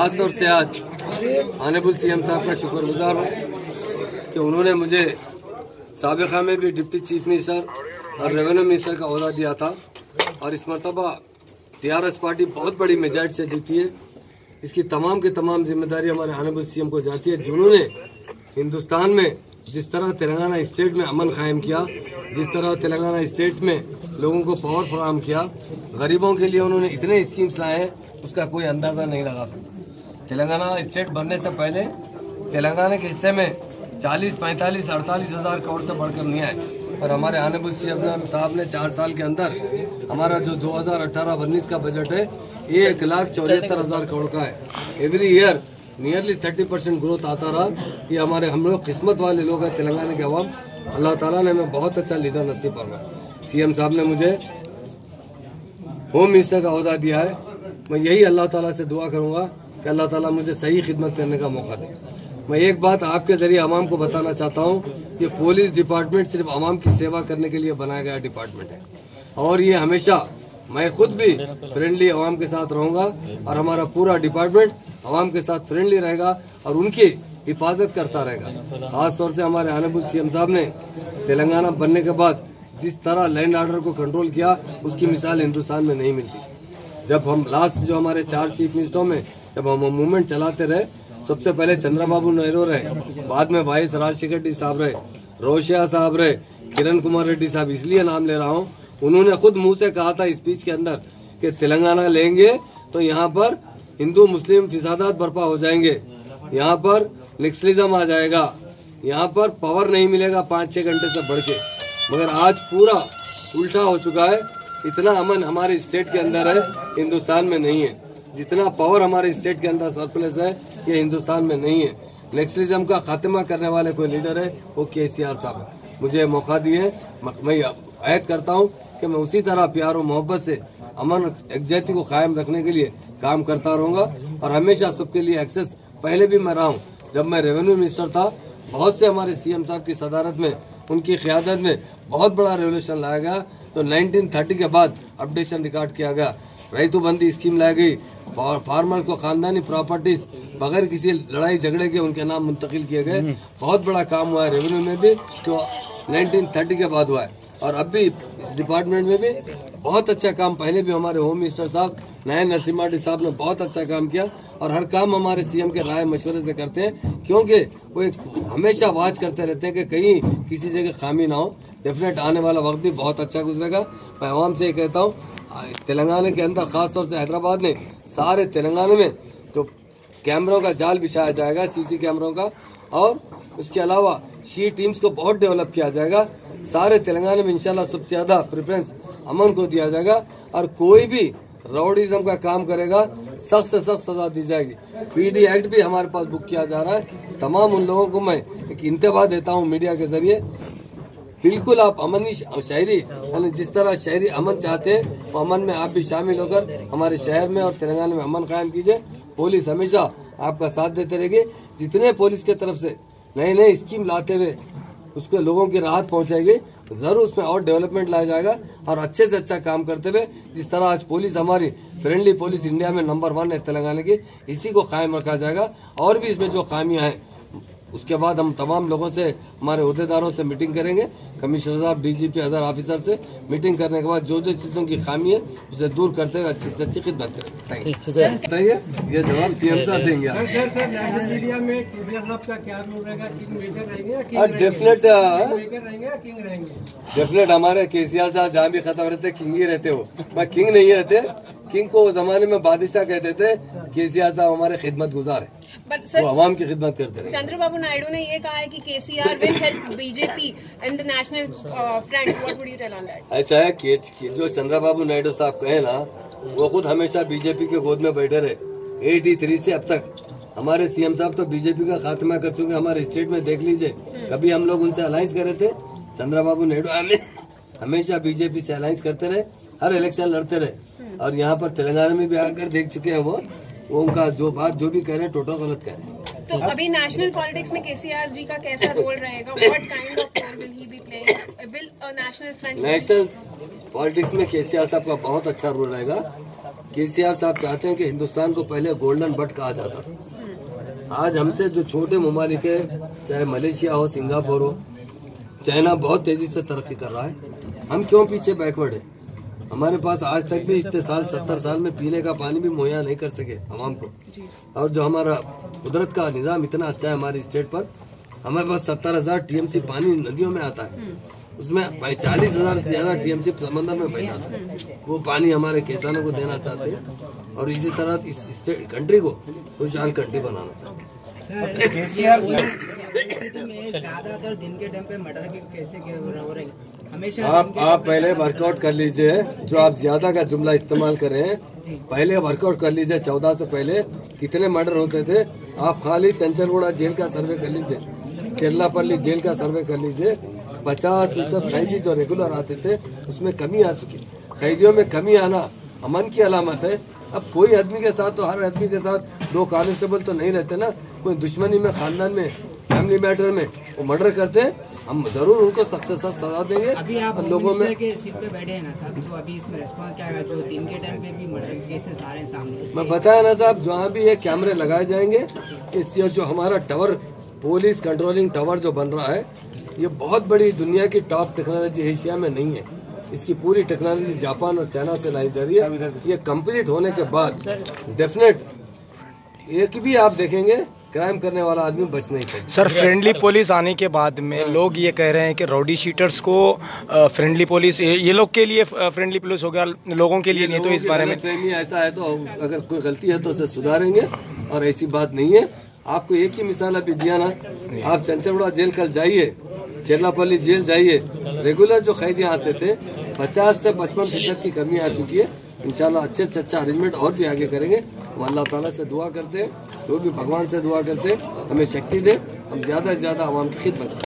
खास तौर से आज ऑनरेबल सीएम साहब का शुक्रगुजार हूँ कि उन्होंने मुझे साबिका में भी डिप्टी चीफ मिनिस्टर और रेवेन्यू मिनिस्टर का ओहदा दिया था और इस मरतबा टीआरएस पार्टी बहुत बड़ी मेजॉरिटी से जीती है। इसकी तमाम की तमाम जिम्मेदारी हमारे ऑनरेबल सीएम को जाती है, जिन्होंने हिंदुस्तान में जिस तरह तेलंगाना स्टेट में अमन कायम किया, जिस तरह तेलंगाना स्टेट में लोगों को पावर फराहम किया, गरीबों के लिए उन्होंने इतने स्कीम्स लाए हैं उसका कोई अंदाजा नहीं लगा सकता। तेलंगाना स्टेट बनने से पहले तेलंगाना के हिस्से में 40, 45, 48 हज़ार करोड़ से बढ़कर नहीं आए और हमारे ऑनरेबल सीएम साहब ने 4 साल के अंदर हमारा जो 2018-19 का बजट है 1,74,000 करोड़ का है। एवरी ईयर नियरली 30% ग्रोथ आता रहा। ये हमारे हम लोग किस्मत वाले लोग हैं तेलंगाना के अवाम। अल्लाह ताला ने हमें बहुत अच्छा लीडर नसीब फरमाया। सीएम साहब ने मुझे होम मिनिस्टर का ओहदा दिया है। मैं यही अल्लाह ताला से दुआ करूंगा कि अल्लाह ताला मुझे सही खिदमत करने का मौका दे। मैं एक बात आपके जरिए आवाम को बताना चाहता हूं कि पुलिस डिपार्टमेंट सिर्फ आवाम की सेवा करने के लिए बनाया गया डिपार्टमेंट है और ये हमेशा मैं खुद भी फ्रेंडली आवाम के साथ रहूंगा और हमारा पूरा डिपार्टमेंट आवाम के साथ फ्रेंडली रहेगा और उनकी हिफाजत करता रहेगा। खास तौर से हमारे ऑनरेबल सीएम साहब ने तेलंगाना बनने के बाद जिस तरह लैंड ऑर्डर को कंट्रोल किया उसकी मिसाल हिंदुस्तान में नहीं मिलती। जब हम लास्ट जो हमारे 4 चीफ मिनिस्टरों में जब हम मूवमेंट चलाते रहे, सबसे पहले चंद्रबाबू नायडू रहे, बाद में वाइस राजशेखर रेड्डी साहब रहे, रोशिया साहब रहे, किरण कुमार रेड्डी साहब, इसलिए नाम ले रहा हूँ। उन्होंने खुद मुंह से कहा था स्पीच के अंदर कि तेलंगाना लेंगे तो यहाँ पर हिंदू मुस्लिम फिसादात बर्पा हो जाएंगे, यहाँ पर नक्सलिज्म आ जाएगा, यहाँ पर पावर नहीं मिलेगा 5-6 घंटे से बढ़ के। मगर आज पूरा उल्टा हो चुका है। इतना अमन हमारे स्टेट के अंदर है, हिंदुस्तान में नहीं है। जितना पावर हमारे स्टेट के अंदर सरप्लस है ये हिंदुस्तान में नहीं है। नक्सलिज्म का खात्मा करने वाले कोई लीडर है वो केसीआर साहब है। मुझे मौका दिए, मैं ऐद करता हूँ कि मैं उसी तरह प्यार और मोहब्बत से अमन एकजहती को कायम रखने के लिए काम करता रहूंगा और हमेशा सबके लिए एक्सेस पहले भी मैं रहा हूँ। जब मैं रेवेन्यू मिनिस्टर था बहुत से हमारे सीएम साहब की सदारत में उनकी क़यादत में बहुत बड़ा रेवोल्यूशन लाया गया। तो 1930 के बाद अपडेशन रिकॉर्ड किया गया, रैतु बंदी स्कीम लाई गई, फार्मर को खानदानी प्रॉपर्टीज बगैर किसी लड़ाई झगड़े के उनके नाम मुंतकिल किए गए। बहुत बड़ा काम हुआ है रेवेन्यू में भी जो 1930 के बाद हुआ है और अब भी इस डिपार्टमेंट में भी बहुत अच्छा काम। पहले भी हमारे होम मिनिस्टर साहब नयन नरसिम्हा रेड्डी साहब ने बहुत अच्छा काम किया और हर काम हमारे सीएम के राय मशवरे से करते हैं, क्योंकि वो एक हमेशा वाच करते रहते हैं कि कहीं किसी जगह खामी ना हो। डेफिनेट आने वाला वक्त भी बहुत अच्छा गुजरेगा। मैं आवाम से ये कहता हूँ तेलंगाना के अंदर खासतौर से हैदराबाद में सारे तेलंगाना में तो कैमरों का जाल बिछाया जाएगा, सीसी कैमरों का, और उसके अलावा शी टीम्स को बहुत डेवलप किया जाएगा। सारे तेलंगाना में इंशाल्लाह सबसे ज्यादा प्रेफरेंस अमन को दिया जाएगा और कोई भी राउडीज्म का काम करेगा सख्त से सख्त सजा दी जाएगी। पीडी एक्ट भी हमारे पास बुक किया जा रहा है। तमाम उन लोगों को मैं एक इंतबाह देता हूँ मीडिया के जरिए, बिल्कुल आप अमन शायरी यानी जिस तरह शहरी अमन चाहते हैं वो अमन में आप भी शामिल होकर हमारे शहर में और तेलंगाना में अमन कायम कीजिए। पुलिस हमेशा आपका साथ देते रहेगी। जितने पुलिस की तरफ से नए नए स्कीम लाते हुए उसको लोगों की राहत पहुंचाएगी, जरूर उसमें और डेवलपमेंट लाया जाएगा और अच्छे से अच्छा काम करते हुए जिस तरह आज पुलिस हमारी फ्रेंडली पुलिस इंडिया में नंबर 1 है तेलंगाना की, इसी को कायम रखा जाएगा। और भी इसमें जो खामियां हैं उसके बाद हम तमाम लोगों से हमारे अहदेदारों से मीटिंग करेंगे, कमिश्नर साहब, डीजीपी, अदर ऑफिसर से मीटिंग करने के बाद जो जो चीजों की खामी है उसे दूर करते हुए अच्छी से अच्छी खिदमत करेंगे। बताइए, ये जवाब सीएम साहब देंगे। डेफिनेट हमारे केसीआर साहब जहाँ भी खत्म रहते किंग ही रहते हो, मैं किंग नहीं रहते। किंग को जमाने में बादशाह कहते थे, केसीआर साहब हमारे खिदमत गुजार है, वो आवाम की खिदमत करते रहे। चंद्रबाबू नायडू ने ये कहा है कि KCR will help BJP in the national front, what would you tell on that? ऐसा है कि जो चंद्रबाबू नायडू साहब कहे ना, वो खुद हमेशा बीजेपी के गोद में बैठे रहे 83 से अब तक। हमारे सीएम साहब तो बीजेपी का खात्मा कर चुके हमारे स्टेट में, देख लीजिए। कभी हम लोग उनसे अलायंस कर रहे थे, चंद्रबाबू नायडू हमेशा बीजेपी से अलायंस करते रहे, हर इलेक्शन लड़ते रहे और यहाँ पर तेलंगाना में भी आकर देख चुके हैं वो उनका जो बात जो भी कह रहे हैं टोटल गलत कह रहे हैं। तो अभी नेशनल पॉलिटिक्स में केसीआर जी का कैसा रोल रहेगा? What kind of role will he be playing? Will a national front? National politics में केसीआर साहब का बहुत अच्छा रोल रहेगा। केसीआर साहब चाहते हैं कि हिंदुस्तान को पहले गोल्डन बट कहा जाता था। आज हमसे जो छोटे ममालिक है, चाहे मलेशिया हो, सिंगापुर हो, चाइना बहुत तेजी से तरक्की कर रहा है, हम क्यों पीछे बैकवर्ड है? हमारे पास आज तक भी इतने साल 70 साल में पीने का पानी भी मुहैया नहीं कर सके आवाम को। और जो हमारा कुदरत का निजाम इतना अच्छा है हमारी स्टेट पर, हमारे पास 70,000 टीएमसी पानी नदियों में आता है, उसमें 40,000 से ज्यादा टीएमसी समंदर में बह जाता है। वो पानी हमारे किसानों को देना चाहते हैं और इसी तरह इस स्टेट कंट्री को खुशहाल कंट्री बनाना चाहते हैं। ज्यादातर दिन के टाइम पे मर्डर के केसेस हो रहे हैं हमेशा। आप पहले वर्कआउट कर लीजिए, जो आप ज्यादा का जुमला इस्तेमाल कर रहे हैं, पहले वर्कआउट कर लीजिए। 14 से पहले कितने मर्डर होते थे? आप खाली चंचलगुड़ा जेल का सर्वे कर लीजिए, चेरलापल्ली जेल का सर्वे कर लीजिए। 50% कैदी जो रेगुलर आते थे उसमें कमी आ चुकी। कैदियों में कमी आना अमन की अलामत है। अब कोई आदमी के साथ तो हर आदमी के साथ 2 कांस्टेबल तो नहीं रहते ना। कोई दुश्मनी में, खानदान में, फैमिली मैटर में वो मर्डर करते हैं, हम जरूर उनको सख्त से सख्त सजा देंगे। अभी आप लोगों में के सीट पे बैठे हैं ना साहब, तो अभी इसमें रिस्पांस क्या है? जो दिन के टाइम पे भी मर्डर केसेस आ रहे हैं सामने, मैं बताया ना साहब, जहाँ भी ये कैमरे लगाए जाएंगे, इससे जो हमारा टावर, पुलिस कंट्रोलिंग टावर जो बन रहा है, ये बहुत बड़ी दुनिया की टॉप टेक्नोलॉजी एशिया में नहीं है। इसकी पूरी टेक्नोलॉजी जापान और चाइना से लाई जा रही है। ये कंप्लीट होने के बाद डेफिनेट एक भी आप देखेंगे क्राइम करने वाला आदमी बच नहीं सकता। सर, फ्रेंडली पुलिस आने के बाद में लोग ये कह रहे हैं कि रॉडी शीटर्स को फ्रेंडली पुलिस, ये लोग के लिए फ्रेंडली पुलिस हो गया, लोगों के लिए नहीं। तो इस बारे में ऐसा है तो अगर कोई गलती है तो उसे सुधारेंगे, और ऐसी बात नहीं है। आपको एक ही मिसाल अभी दिया ना, आप चंचलगुड़ा जेल कल जाइए, चेरलापल्ली जेल जाइए, रेगुलर जो कैदी आते थे 50 से 55% की कमी आ चुकी है। इंशाल्लाह अच्छे से अच्छा अरेंजमेंट और भी आगे करेंगे। हम अल्लाह ताला से दुआ करते हैं, जो भी भगवान से दुआ करते हैं हमें शक्ति दे, हम ज्यादा से ज्यादा आवाम की खिदमत करें।